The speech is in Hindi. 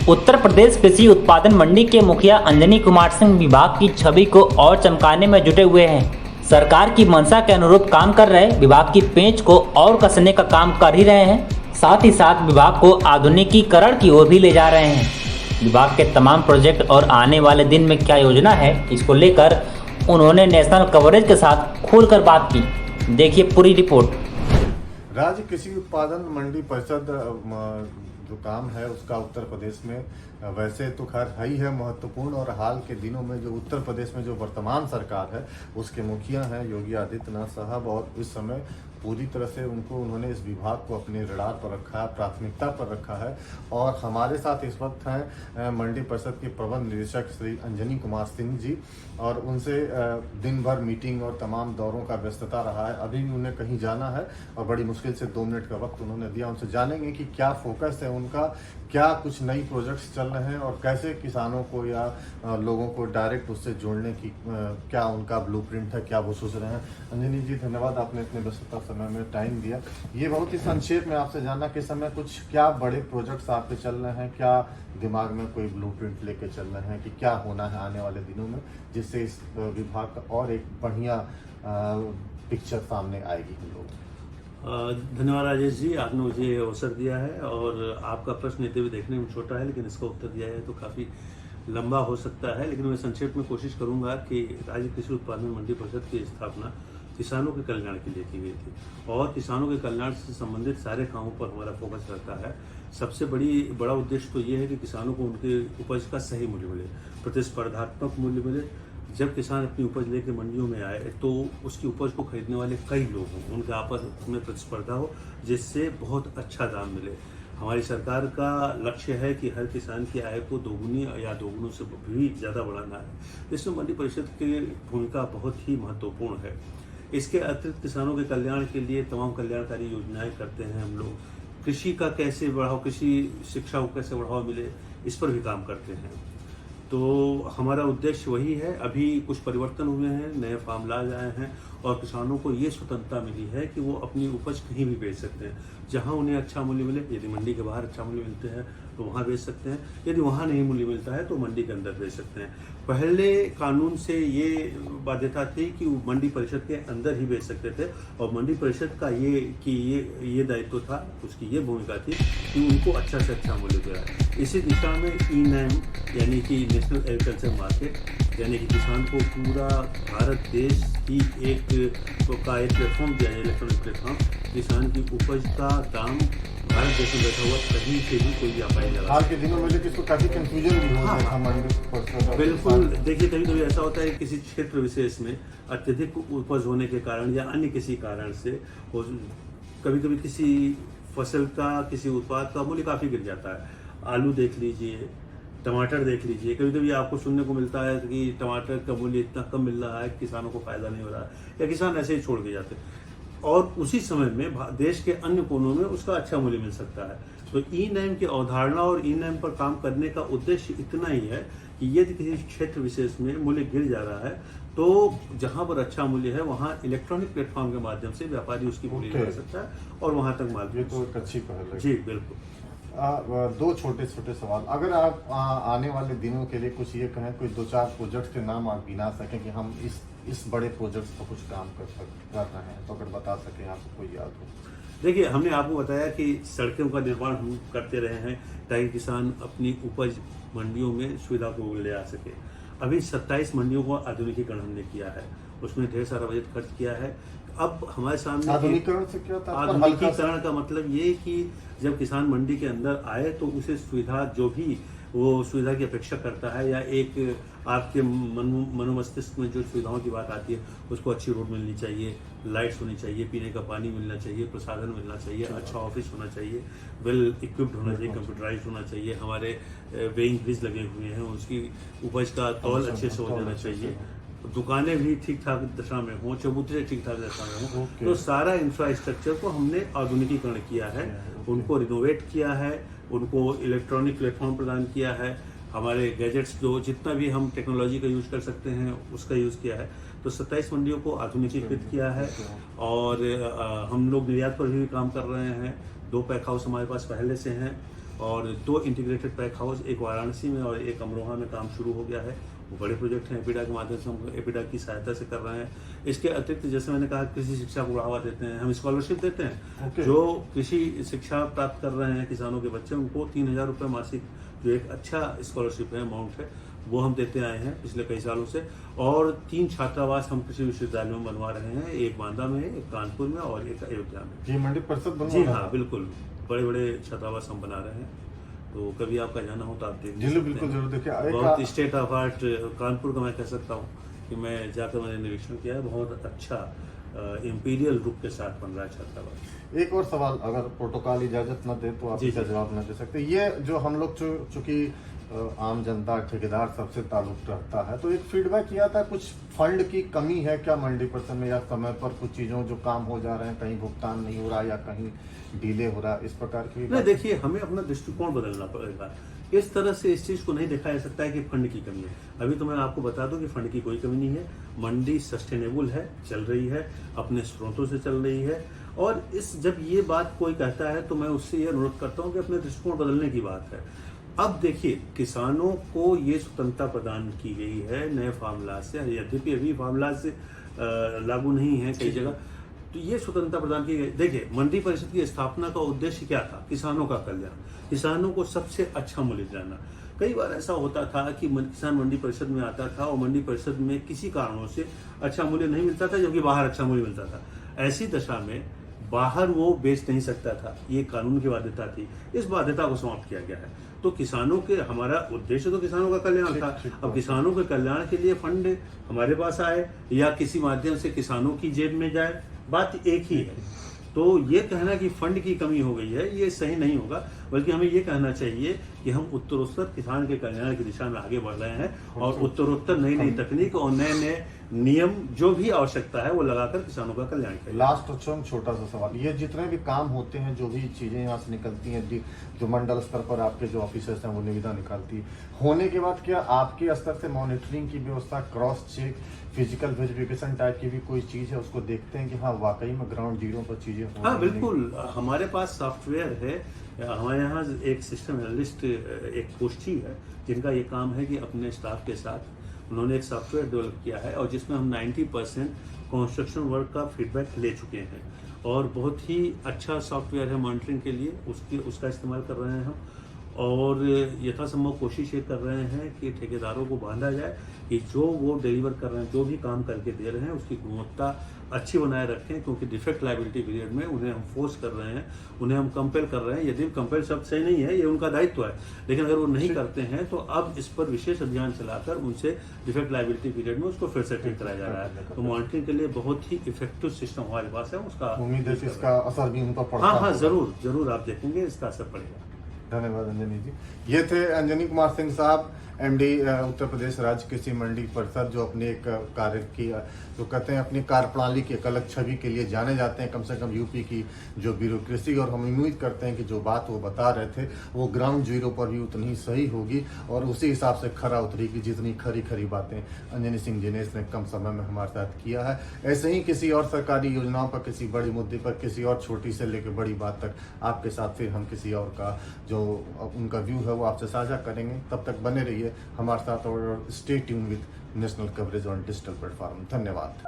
उत्तर प्रदेश कृषि उत्पादन मंडी के मुखिया अंजनी कुमार सिंह विभाग की छवि को और चमकाने में जुटे हुए हैं। सरकार की मंशा के अनुरूप काम कर रहे विभाग की पेंच को और कसने का काम कर ही रहे हैं, साथ ही साथ विभाग को आधुनिकीकरण की ओर भी ले जा रहे हैं। विभाग के तमाम प्रोजेक्ट और आने वाले दिन में क्या योजना है, इसको लेकर उन्होंने नेशनल कवरेज के साथ खुलकर बात की। देखिए पूरी रिपोर्ट। राज्य कृषि उत्पादन मंडी परिषद जो काम है उसका उत्तर प्रदेश में वैसे तो खैर है ही है महत्वपूर्ण, और हाल के दिनों में जो उत्तर प्रदेश में जो वर्तमान सरकार है उसके मुखिया हैं योगी आदित्यनाथ साहब, और इस समय पूरी तरह से उन्होंने इस विभाग को अपने रडार पर रखा है, प्राथमिकता पर रखा है। और हमारे साथ इस वक्त हैं मंडी परिषद के प्रबंध निदेशक श्री अंजनी कुमार सिंह जी, और उनसे दिन भर मीटिंग और तमाम दौरों का व्यस्तता रहा है। अभी भी उन्हें कहीं जाना है और बड़ी मुश्किल से 2 मिनट का वक्त उन्होंने दिया। उनसे जानेंगे कि क्या फोकस है उनका, क्या कुछ नई प्रोजेक्ट्स चल रहे हैं और कैसे किसानों को या लोगों को डायरेक्ट उससे जोड़ने की क्या उनका ब्लूप्रिंट है, क्या वो सोच रहे हैं। अंजनी जी, धन्यवाद आपने इतने व्यस्तता समय में टाइम दिया। ये बहुत ही संक्षेप में आपसे जानना कि समय कुछ क्या बड़े प्रोजेक्ट्स आपके चल रहे हैं, क्या दिमाग में कोई ब्लूप्रिंट लेके चल रहे हैं कि क्या होना है आने वाले दिनों में, जिससे इस विभाग का और एक बढ़िया पिक्चर सामने आएगी हम लोग। धन्यवाद राजेश जी, आपने मुझे अवसर दिया है, और आपका प्रश्न इतने भी देखने में छोटा है लेकिन इसका उत्तर दिया है तो काफ़ी लंबा हो सकता है। लेकिन मैं संक्षेप में कोशिश करूंगा कि राज्य कृषि उत्पादन मंडी परिषद की स्थापना किसानों के कल्याण के लिए की गई थी, और किसानों के कल्याण से संबंधित सारे कामों पर हमारा फोकस रहता है। सबसे बड़ा उद्देश्य तो ये है कि किसानों को उनके उपज का सही मूल्य मिले, प्रतिस्पर्धात्मक मूल्य मिले। जब किसान अपनी उपज लेकर मंडियों में आए तो उसकी उपज को खरीदने वाले कई लोग हों, उनके आपस में प्रतिस्पर्धा हो, जिससे बहुत अच्छा दाम मिले। हमारी सरकार का लक्ष्य है कि हर किसान की आय को दोगुनी या दोगुनों से भी ज़्यादा बढ़ाना है। इसमें मंडी परिषद की भूमिका बहुत ही महत्वपूर्ण है। इसके अतिरिक्त किसानों के कल्याण के लिए तमाम कल्याणकारी योजनाएं करते हैं हम लोग। कृषि का कैसे बढ़ावा, कृषि शिक्षा को कैसे बढ़ावा मिले, इस पर भी काम करते हैं। तो हमारा उद्देश्य वही है। अभी कुछ परिवर्तन हुए हैं, नए फार्मूलाज आए हैं, और किसानों को ये स्वतंत्रता मिली है कि वो अपनी उपज कहीं भी बेच सकते हैं, जहां उन्हें अच्छा मूल्य मिले। यदि मंडी के बाहर अच्छा मूल्य मिलते हैं तो वहां बेच सकते हैं, यदि वहां नहीं मूल्य मिलता है तो मंडी के अंदर बेच सकते हैं। पहले कानून से ये बाध्यता थी कि वो मंडी परिषद के अंदर ही बेच सकते थे, और मंडी परिषद का ये दायित्व था, उसकी ये भूमिका थी कि उनको अच्छा से अच्छा मूल्य दिलाए। इसी दिशा में ई-नैम यानी कि नेशनल एग्रीकल्चर मार्केट, यानी कि किसान को पूरा भारत देश की एक प्लेटफॉर्म दिया है, इलेक्ट्रॉनिक प्लेटफॉर्म। किसान की उपज का दाम भारत देश में बैठा हुआ कहीं से भी कोई व्यापारी लगा। हाल के दिनों में लेकिन इसको काफी कंफ्यूजन भी हो रहा था। बिल्कुल, देखिए कभी कभी ऐसा होता है किसी क्षेत्र विशेष में अत्यधिक उपज होने के कारण या अन्य किसी कारण से कभी कभी किसी फसल का, किसी उत्पाद का मूल्य काफी गिर जाता है। आलू देख लीजिए, टमाटर देख लीजिए, कभी कभी आपको सुनने को मिलता है कि टमाटर का मूल्य इतना कम मिल रहा है, किसानों को फायदा नहीं हो रहा है, या किसान ऐसे ही छोड़ के जाते हैं, और उसी समय में देश के अन्य कोनों में उसका अच्छा मूल्य मिल सकता है। तो ई-नैम की अवधारणा और ई-नैम पर काम करने का उद्देश्य इतना ही है कि यदि किसी क्षेत्र विशेष में मूल्य गिर जा रहा है तो जहां पर अच्छा मूल्य है वहां इलेक्ट्रॉनिक प्लेटफॉर्म के माध्यम से व्यापारी उसकी मूल्य लगा सकता है और वहां तक माल। ये तो एक अच्छी पहल है। जी बिल्कुल। 2 छोटे सवाल, अगर आप आने वाले दिनों के लिए कुछ ये कहें, कोई 2-4 प्रोजेक्ट के नाम आप गिना सकें कि हम इस बड़े प्रोजेक्ट पर कुछ काम कर रहे हैं, तो अगर बता सकें आपको कोई याद हो। देखिए, हमने आपको बताया कि सड़कों का निर्माण हम करते रहे हैं ताकि किसान अपनी उपज मंडियों में सुविधा को ले आ सके। अभी 27 मंडियों को आधुनिकीकरण हमने किया है, उसमें ढेर सारा बजट खर्च किया है। अब हमारे सामने आधुनिकीकरण से क्या था? आधुनिकीकरण का मतलब ये कि जब किसान मंडी के अंदर आए तो उसे सुविधा, जो भी वो सुविधा की अपेक्षा करता है, या एक आपके मनोमस्तिष्क में जो सुविधाओं की बात आती है, उसको अच्छी रोड मिलनी चाहिए, लाइट्स होनी चाहिए, पीने का पानी मिलना चाहिए, प्रसाधन मिलना चाहिए, अच्छा ऑफिस होना चाहिए, वेल इक्विप्ड होना चाहिए, कंप्यूटराइज्ड होना चाहिए, हमारे वेइंग ब्रिज लगे हुए हैं, उसकी उपज का तौल अच्छे से हो जाना चाहिए, दुकानें भी ठीक ठाक दशा में हों, चबूतरे ठीक ठाक दशा में हों। तो सारा इंफ्रास्ट्रक्चर को हमने आधुनिकीकरण किया है, उनको रिनोवेट किया है, उनको इलेक्ट्रॉनिक प्लेटफॉर्म प्रदान किया है, हमारे गैजेट्स जो जितना भी हम टेक्नोलॉजी का यूज कर सकते हैं उसका यूज़ किया है। तो 27 मंडियों को आधुनिकीकृत किया है, और हम लोग निर्यात पर भी काम कर रहे हैं। 2 पैक हाउस हमारे पास पहले से हैं, और 2 इंटीग्रेटेड पैक हाउस, एक वाराणसी में और एक अमरोहा में काम शुरू हो गया है। वो बड़े प्रोजेक्ट हैं, एपिडा के माध्यम से हम एपिडा की सहायता से कर रहे हैं। इसके अतिरिक्त जैसे मैंने कहा, कृषि शिक्षा को बढ़ावा देते हैं, हम स्कॉलरशिप देते हैं। Okay. जो कृषि शिक्षा प्राप्त कर रहे हैं किसानों के बच्चे, उनको 3,000 रुपये मासिक, जो एक अच्छा स्कॉलरशिप है, अमाउंट है, वो हम देते आए हैं पिछले कई सालों से। और 3 छात्रावास हम कृषि विश्वविद्यालयों में बनवा रहे हैं, एक बांदा में, एक कानपुर में और एक अयोध्या में। ये मंडी परिषद बनवा जी रहा है? हाँ, बिल्कुल, बड़े बड़े छात्रावास हम बना रहे हैं। तो कभी आपका जाना हो तो आप देख जी सकते बिल्कुल हैं। जरूर देखिए। बहुत स्टेट ऑफ आर्ट कानपुर का मैं कह सकता हूँ कि मैं जाकर मैंने निरीक्षण किया है, बहुत अच्छा इंपीरियल रुक के साथ बन रहा है छात्रावास। एक और सवाल, अगर प्रोटोकॉल इजाजत न दे तो आप जी, इसका जी। जवाब न दे सकते। ये जो हम लोग चूंकि आम जनता, ठेकेदार सबसे ताल्लुक रखता है, तो एक फीडबैक किया था, कुछ फंड की कमी है क्या मंडी परिषद में, या समय पर कुछ चीजों जो काम हो जा रहे हैं कहीं भुगतान नहीं हो रहा या कहीं डिले हो रहा, इस प्रकार की नहीं, देखिए, हमें अपना दृष्टिकोण बदलना पड़ेगा। इस तरह से इस चीज को नहीं देखा जा सकता है कि फंड की कमी है। अभी तो मैं आपको बता दूं कि फंड की कोई कमी नहीं है। मंडी सस्टेनेबल है, चल रही है, अपने स्रोतों से चल रही है। और जब ये बात कोई कहता है तो मैं उससे ये अनुरोध करता हूँ कि अपने दृष्टिकोण बदलने की बात है। अब देखिए, किसानों को ये स्वतंत्रता प्रदान की गई है नए फार्मूला से, यद्यपि अभी फार्मूला से लागू नहीं है कई जगह, तो ये स्वतंत्रता प्रदान की गई। देखिए, मंडी परिषद की स्थापना का उद्देश्य क्या था? किसानों का कल्याण, किसानों को सबसे अच्छा मूल्य दिलाना। कई बार ऐसा होता था कि किसान मंडी परिषद में आता था और मंडी परिषद में किसी कारणों से अच्छा मूल्य नहीं मिलता था, जबकि बाहर अच्छा मूल्य मिलता था। ऐसी दशा में बाहर वो बेच नहीं सकता था, ये कानून की बाध्यता थी। इस बाध्यता को समाप्त किया गया है। तो किसानों के, हमारा उद्देश्य तो किसानों का कल्याण था। अब किसानों के कल्याण के लिए फंड हमारे पास आए या किसी माध्यम से किसानों की जेब में जाए, बात एक ही है। तो ये कहना कि फंड की कमी हो गई है, ये सही नहीं होगा, बल्कि हमें ये कहना चाहिए कि हम उत्तरोत्तर किसान के कल्याण की दिशा में आगे बढ़ रहे हैं और उत्तरोत्तर नई नई तकनीक और नए नए नियम जो भी आवश्यकता है वो लगाकर किसानों का कल्याण करें। लास्ट छोटा सा सवाल, ये जितने भी काम होते हैं, जो भी चीजें यहाँ से निकलती हैं, जो मंडल स्तर पर आपके जो ऑफिसर्स हैं वो निविदा निकालती होने के बाद, क्या आपके स्तर से मॉनिटरिंग की व्यवस्था, cross check, physical verification type की भी कोई चीज है, उसको देखते हैं कि हाँ वाकई में ग्राउंड जीरो पर चीजें हो? हाँ बिल्कुल, हमारे पास सॉफ्टवेयर है। हमारे यहाँ एक सिस्टम एनालिस्ट, एक गोष्ठी है जिनका ये काम है कि अपने स्टाफ के साथ उन्होंने एक सॉफ्टवेयर डेवलप किया है और जिसमें हम 90% कंस्ट्रक्शन वर्क का फीडबैक ले चुके हैं और बहुत ही अच्छा सॉफ्टवेयर है मॉनिटरिंग के लिए, उसका इस्तेमाल कर रहे हैं हम। और यथासंभव कोशिश ये कर रहे हैं कि ठेकेदारों को बांधा जाए कि जो वो डिलीवर कर रहे हैं, जो भी काम करके दे रहे हैं, उसकी गुणवत्ता अच्छी बनाए रखें, क्योंकि डिफेक्ट लायबिलिटी पीरियड में उन्हें हम फोर्स कर रहे हैं, उन्हें हम कंपेल कर रहे हैं। यदि कंपेल शब्द सही नहीं है, ये उनका दायित्व है, लेकिन अगर वो नहीं करते हैं तो अब इस पर विशेष अभियान चलाकर उनसे डिफेक्ट लायबिलिटी पीरियड में उसको फिर से ठीक कराया जा रहा है। तो मॉनिटरिंग के लिए बहुत ही इफेक्टिव सिस्टम हमारे पास है, उसका उम्मीद है कि इसका असर भी उन पर पड़ता हाँ होगा। जरूर जरूर, आप देखेंगे इसका असर पड़ेगा। धन्यवाद अंजनी जी। ये थे अंजनी कुमार सिंह साहब, एमडी उत्तर प्रदेश राज्य कृषि मंडी परिषद, जो अपने एक कार्य की, जो कहते हैं अपनी कार्यप्रणाली की एक अलग छवि के लिए जाने जाते हैं, कम से कम यूपी की जो ब्यूरोक्रेसी। और हम उम्मीद करते हैं कि जो बात वो बता रहे थे वो ग्राउंड जीरो पर भी उतनी सही होगी और उसी हिसाब से खरा उतरेगी, जितनी खरी बातें अंजनी सिंह जिनेश ने कम समय में हमारे साथ किया है। ऐसे ही किसी और सरकारी योजनाओं पर, किसी बड़ी मुद्दे पर, किसी और छोटी से लेकर बड़ी बात तक आपके साथ फिर हम किसी और का जो उनका व्यू है वो आपसे साझा करेंगे। तब तक बने रहिए हमारे साथ और stay tune with national coverage on digital platform. धन्यवाद।